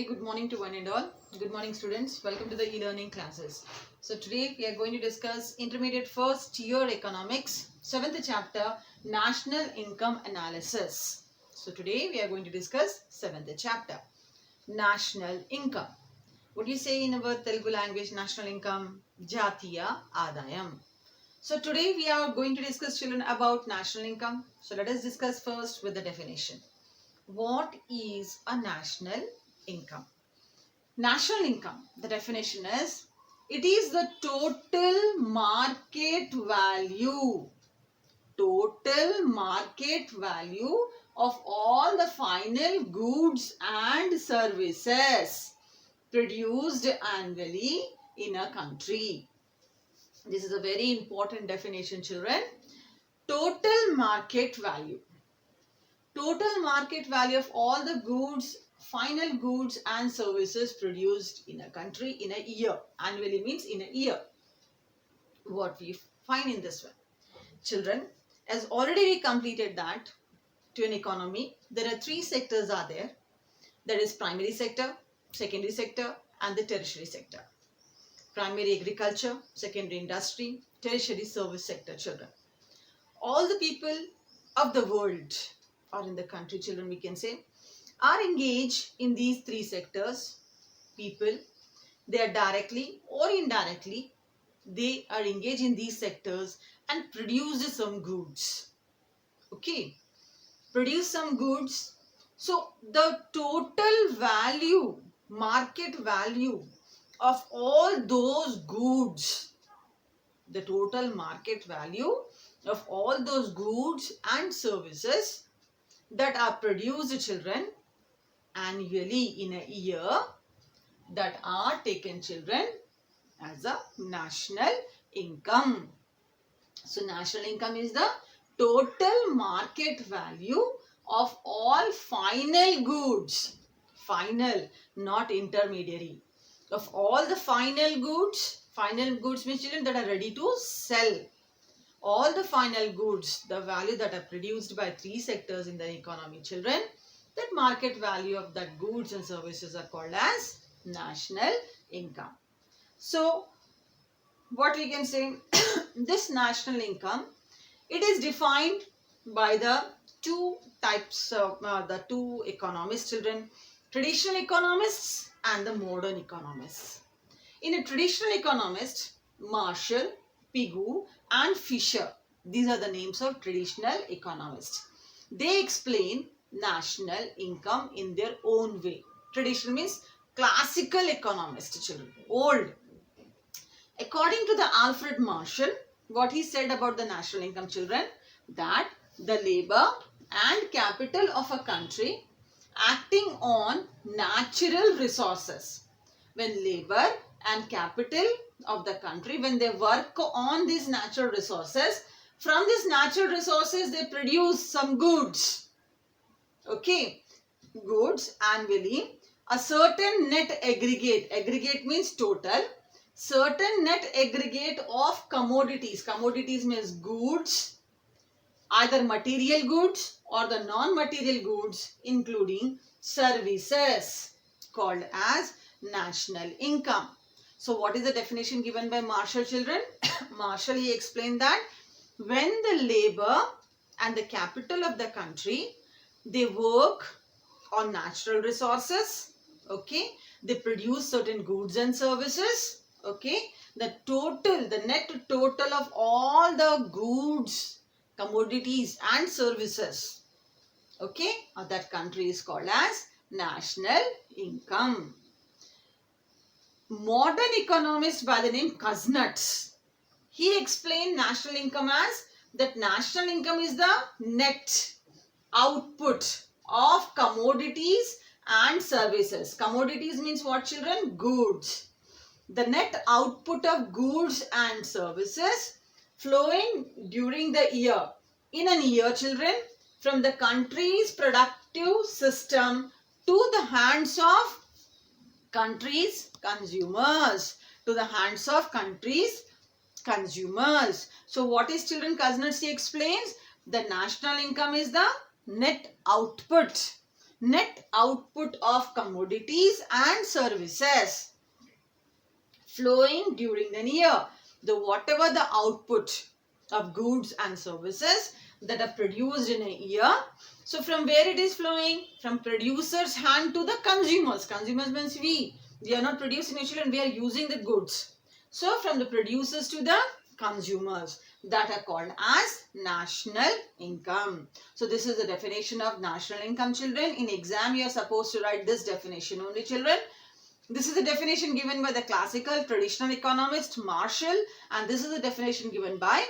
very good morning to one and all. Good morning, students. Welcome to the e-learning classes. So today we are going to discuss intermediate first year economics, 7th chapter, national income analysis. So today we are going to discuss 7th chapter, national income. What do you say in our Telugu language, national income? Jatiya Adayam. So today we are going to discuss, children, about national income. So let us discuss first with the definition. What is a national income? National income, the definition is, it is the total market value of all the final goods and services produced annually in a country. This is a very important definition, children. Total market value of all the goods, final goods and services produced in a country in a year. Annually means in a year. What we find in this one, children, as already we completed that to an economy, there are three sectors are there. That is primary sector, secondary sector and the tertiary sector. Primary agriculture, secondary industry, tertiary service sector, children. All the people of the world, or in the country, children, we can say, are engaged in these three sectors. People, they are directly or indirectly, they are engaged in these sectors and produce some goods. Okay, produce some goods. So the total value, market value of all those goods, the total market value of all those goods and services that are produced, children, annually in a year, that are taken, children, as a national income. So national income is the total market value of all final goods, final, not intermediary, of all the final goods means, children, that are ready to sell. All the final goods, the value that are produced by three sectors in the economy, children, that market value of that goods and services are called as national income. So what we can say, this national income, it is defined by the two types of the two economists, children, traditional economists and the modern economists. In a traditional economist, Marshall, Pigou and Fisher, these are the names of traditional economists. They explain national income in their own way. Traditional means classical economist, children, old. According to the Alfred Marshall, what he said about the national income, children, that the labor and capital of a country acting on natural resources, when labor and capital of the country, when they work on these natural resources, from these natural resources they produce some goods. Okay, goods annually, a certain net aggregate means total, certain net aggregate of commodities. Commodities means goods, either material goods or the non-material goods, including services, called as national income. So what is the definition given by Marshall, children? Marshall, he explained that when the labor and the capital of the country, they work on natural resources, okay, they produce certain goods and services, okay, the net total of all the goods, commodities and services, okay, of that country is called as national income. Modern economist by the name Kuznets, he explained national income as that national income is the net output of commodities and services. Commodities means what, children? Goods. The net output of goods and services flowing during the year. In a year, children, from the country's productive system to the hands of country's consumers. To the hands of country's consumers. So what is, children, Kuznets, he explains? The national income is the net output. net output of commodities and services flowing during the year. The whatever the output of goods and services that are produced in a year. So from where it is flowing? From producer's hand to the consumers. Consumers means we. We are not producing it, children. We are using the goods. So from the producers to the consumers, that are called as national income. So this is the definition of national income, children. In exam, you are supposed to write this definition only, children. This is the definition given by the classical traditional economist Marshall, and this is the definition given by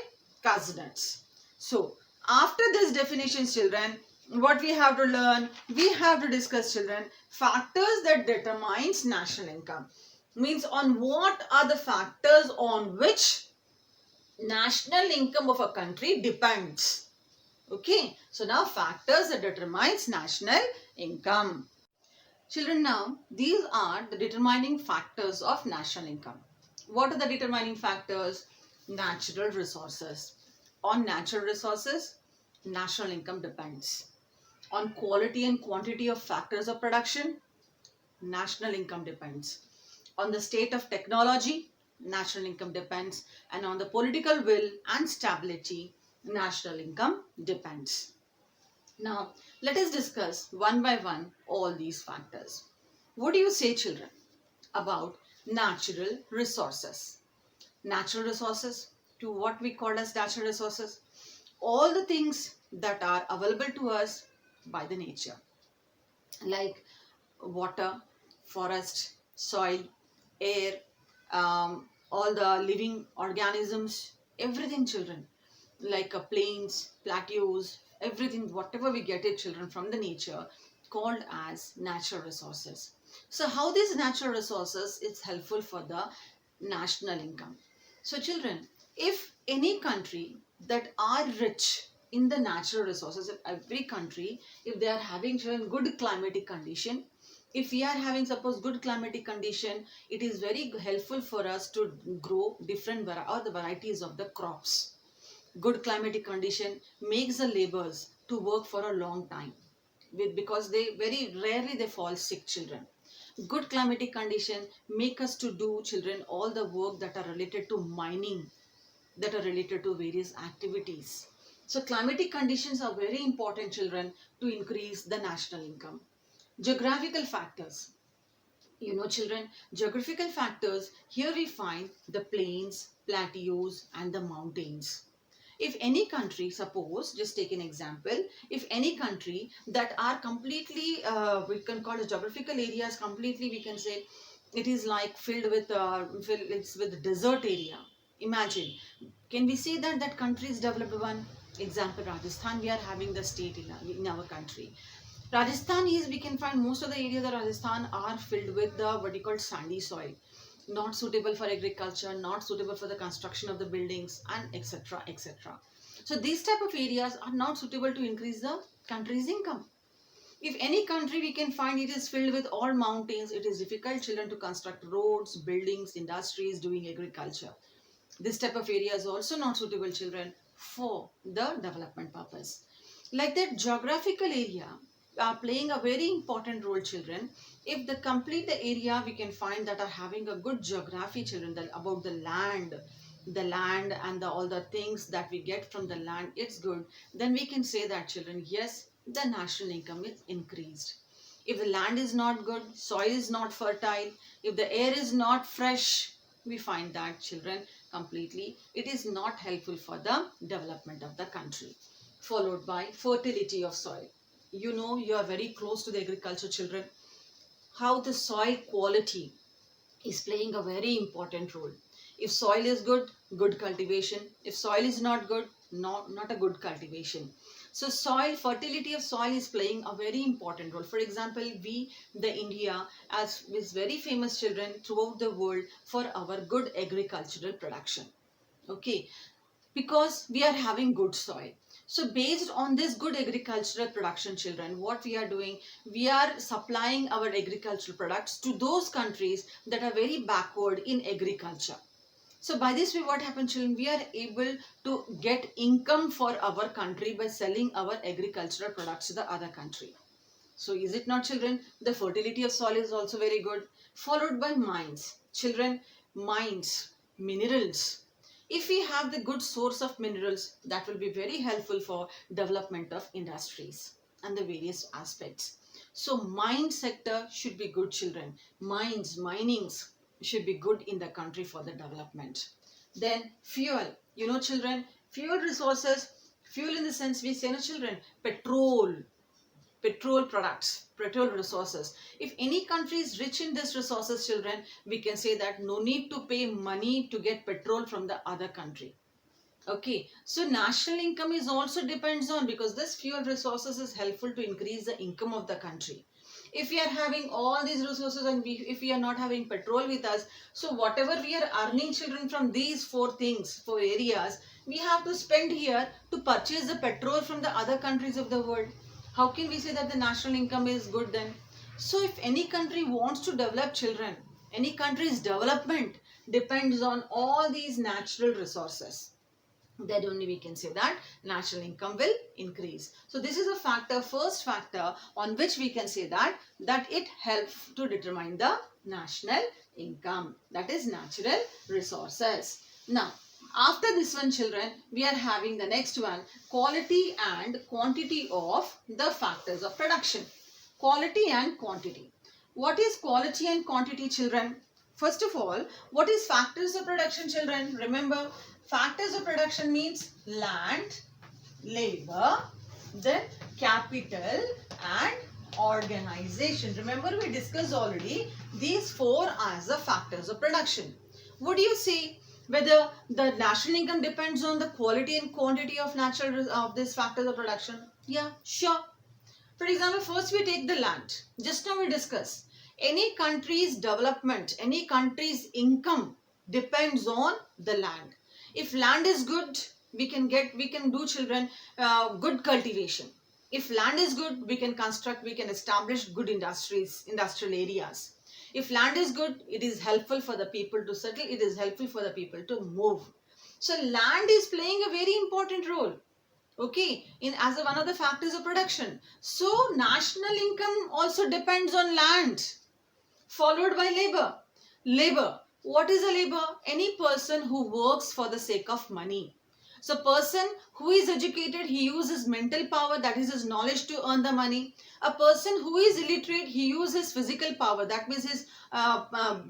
Kuznets. So, after this definition, children, what we have to learn? We have to discuss, children, factors that determines national income. Means on what are the factors on which national income of a country depends. Okay, so now factors that determines national income. Children, now these are the determining factors of national income. What are the determining factors? Natural resources. On natural resources, national income depends. On quality and quantity of factors of production, national income depends. On the state of technology, national income depends. And on the political will and stability, national income depends. Now, let us discuss one by one all these factors. What do you say, children, about natural resources? Natural resources, to what we call as natural resources, all the things that are available to us by the nature, like water, forest, soil, air, all the living organisms, everything, children, like plains, plateaus, everything, whatever we get it, children, from the nature, called as natural resources. So how these natural resources is helpful for the national income? So children, if any country that are rich in the natural resources, if every country, if they are having, children, good climatic condition, if we are having suppose good climatic condition, it is very helpful for us to grow different the varieties of the crops. Good climatic condition makes the laborers to work for a long time because they very rarely they fall sick, children. Good climatic condition make us to do, children, all the work that are related to mining, that are related to various activities. So climatic conditions are very important, children, to increase the national income. Geographical factors, children, geographical factors, here we find the plains, plateaus and the mountains. If any country, suppose, just take an example, if any country that are completely, we can call it geographical areas, completely we can say it is like filled with, it's with desert area. Imagine, can we say that that country is developed one? Example, Rajasthan, we are having the state in our country. Rajasthan is, we can find most of the areas of Rajasthan are filled with the what you call sandy soil, not suitable for agriculture, not suitable for the construction of the buildings, and etc. etc. So these type of areas are not suitable to increase the country's income. If any country we can find it is filled with all mountains, it is difficult, children, to construct roads, buildings, industries, doing agriculture. This type of area is also not suitable, children, for the development purpose. Like that, geographical area are playing a very important role, children. If the complete the area we can find that are having a good geography, children, about the land and all the things that we get from the land, it's good, then we can say that, children, yes, the national income is increased. If the land is not good, soil is not fertile, if the air is not fresh, we find that, children, completely it is not helpful for the development of the country. Followed by fertility of soil. You are very close to the agriculture, children, how the soil quality is playing a very important role. If soil is good, good cultivation. If soil is not good, not a good cultivation. So soil, fertility of soil is playing a very important role. For example, the India, as is very famous, children, throughout the world for our good agricultural production. Okay, because we are having good soil. So based on this good agricultural production, children, what we are doing, we are supplying our agricultural products to those countries that are very backward in agriculture. So by this way, what happens, children, we are able to get income for our country by selling our agricultural products to the other country. So is it not, children? The fertility of soil is also very good. Followed by mines. Children, mines, minerals. If we have the good source of minerals, that will be very helpful for development of industries and the various aspects. So mine sector should be good, children. Mines, minings should be good in the country for the development. Then fuel. You know, children, fuel resources, fuel in the sense we say, no, children, petrol products, petrol resources. If any country is rich in these resources, children, we can say that no need to pay money to get petrol from the other country. Okay, so national income is also depends on, because this fuel resources is helpful to increase the income of the country. If we are having all these resources and if we are not having petrol with us, so whatever we are earning, children, from these four things, four areas, we have to spend here to purchase the petrol from the other countries of the world. How can we say that the national income is good then? So if any country wants to develop, children, any country's development depends on all these natural resources, then only we can say that national income will increase. So this is a factor, first factor on which we can say that it helps to determine the national income, that is natural resources. Now after this one, children, we are having the next one, quality and quantity of the factors of production. Quality and quantity. What is quality and quantity, children? First of all, what is factors of production, children? Remember, factors of production means land, labor, then capital and organization. Remember, we discussed already these four as the factors of production. Would you say whether the national income depends on the quality and quantity of these factors of production? Yeah, sure. For example, first we take the land. Just now we discuss. Any country's development, any country's income depends on the land. If land is good, we can do, children, good cultivation. If land is good, we can establish good industries, industrial areas. If land is good, it is helpful for the people to settle, it is helpful for the people to move. So land is playing a very important role. Okay, as one of the factors of production. So national income also depends on land, followed by labor. Labor. What is a labor? Any person who works for the sake of money. So person who is educated, he uses mental power, that is his knowledge, to earn the money. A person who is illiterate, he uses physical power, that means he's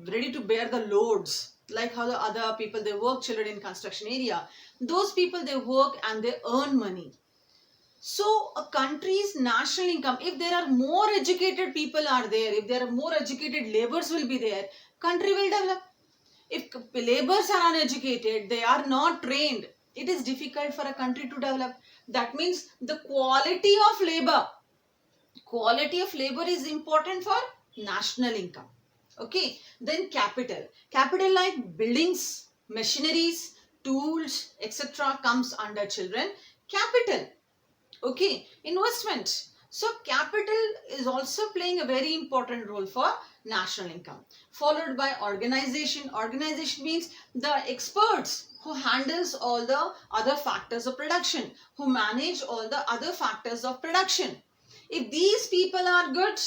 ready to bear the loads. Like how the other people, they work, children, in construction area. Those people, they work and they earn money. So a country's national income, if there are more educated people are there, if there are more educated laborers will be there, country will develop. If laborers are uneducated, they are not trained, it is difficult for a country to develop. That means the quality of labor is important for national income. Okay, then capital. Capital like buildings, machineries, tools, etc. comes under, children, capital. Okay, investment. So capital is also playing a very important role for national income. Followed by organization. Organization means the experts who handles all the other factors of production, who manage all the other factors of production. If these people are good,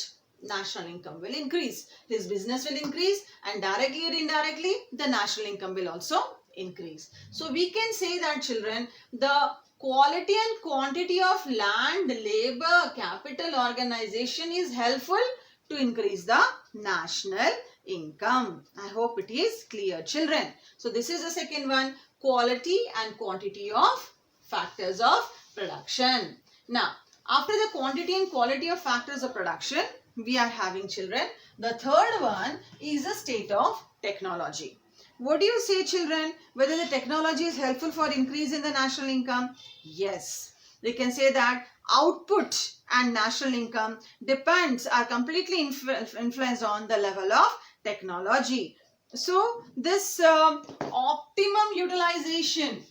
national income will increase. His business will increase, and directly or indirectly, the national income will also increase. So we can say that, children, the quality and quantity of land, labor, capital, organization is helpful to increase the national income. I hope it is clear, children. So this is the second one, quality and quantity of factors of production. Now, after the quantity and quality of factors of production, we are having, children, the third one is the state of technology. What do you say, children, whether the technology is helpful for increase in the national income? Yes, we can say that output and national income are completely influenced on the level of technology. So this optimum utilization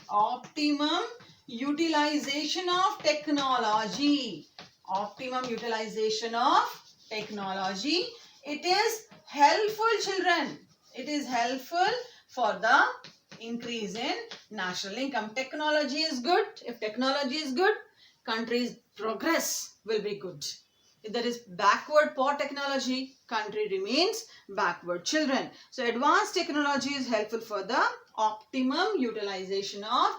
of technology, it is helpful, children. It is helpful for the increase in national income. Technology is good. If technology is good, country's progress will be good. If there is backward for technology, country remains backward, children. So advanced technology is helpful for the optimum utilization of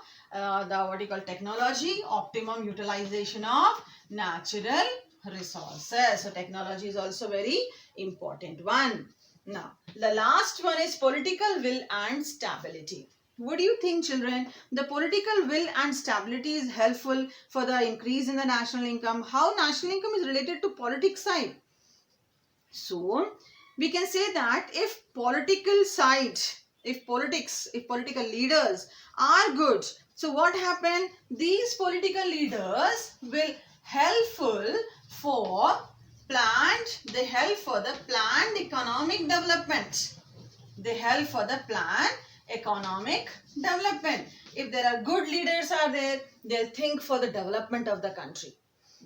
technology, optimum utilization of natural resources. So technology is also very important one. Now, the last one is political will and stability. What do you think, children? The political will and stability is helpful for the increase in the national income. How national income is related to politics side? So, we can say that if political side, if political leaders are good, so what happened? These political leaders will helpful for they help for the planned economic development. They help for the planned economic development. If there are good leaders are there, they'll think for the development of the country.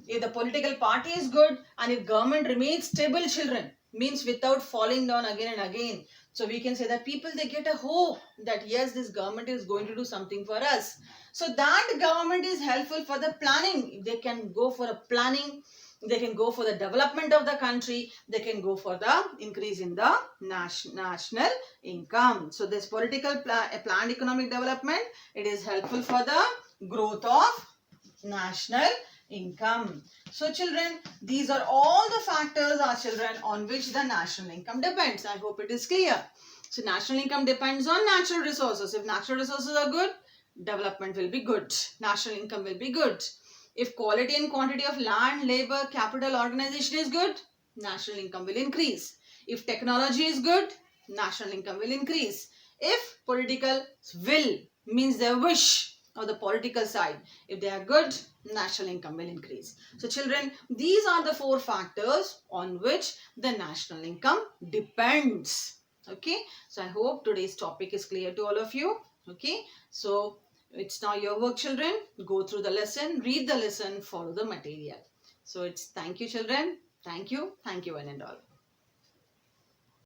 If the political party is good and if government remains stable, children, means without falling down again and again. So we can say that people, they get a hope that yes, this government is going to do something for us. So that government is helpful for the planning. If they can go for a planning, they can go for the development of the country, they can go for the increase in the national income. So this political planned economic development, it is helpful for the growth of national income. So children, these are all the factors, our children, on which the national income depends. I hope it is clear. So national income depends on natural resources. If natural resources are good, development will be good. National income will be good. If quality and quantity of land, labor, capital, organization is good, national income will increase. If technology is good, national income will increase. If political will means their wish of the political side, if they are good, national income will increase. So children, these are the 4 factors on which the national income depends. Okay, so I hope today's topic is clear to all of you. Okay, so it's now your work, children. Go through the lesson, read the lesson, follow the material. So it's thank you, children. Thank you one and all.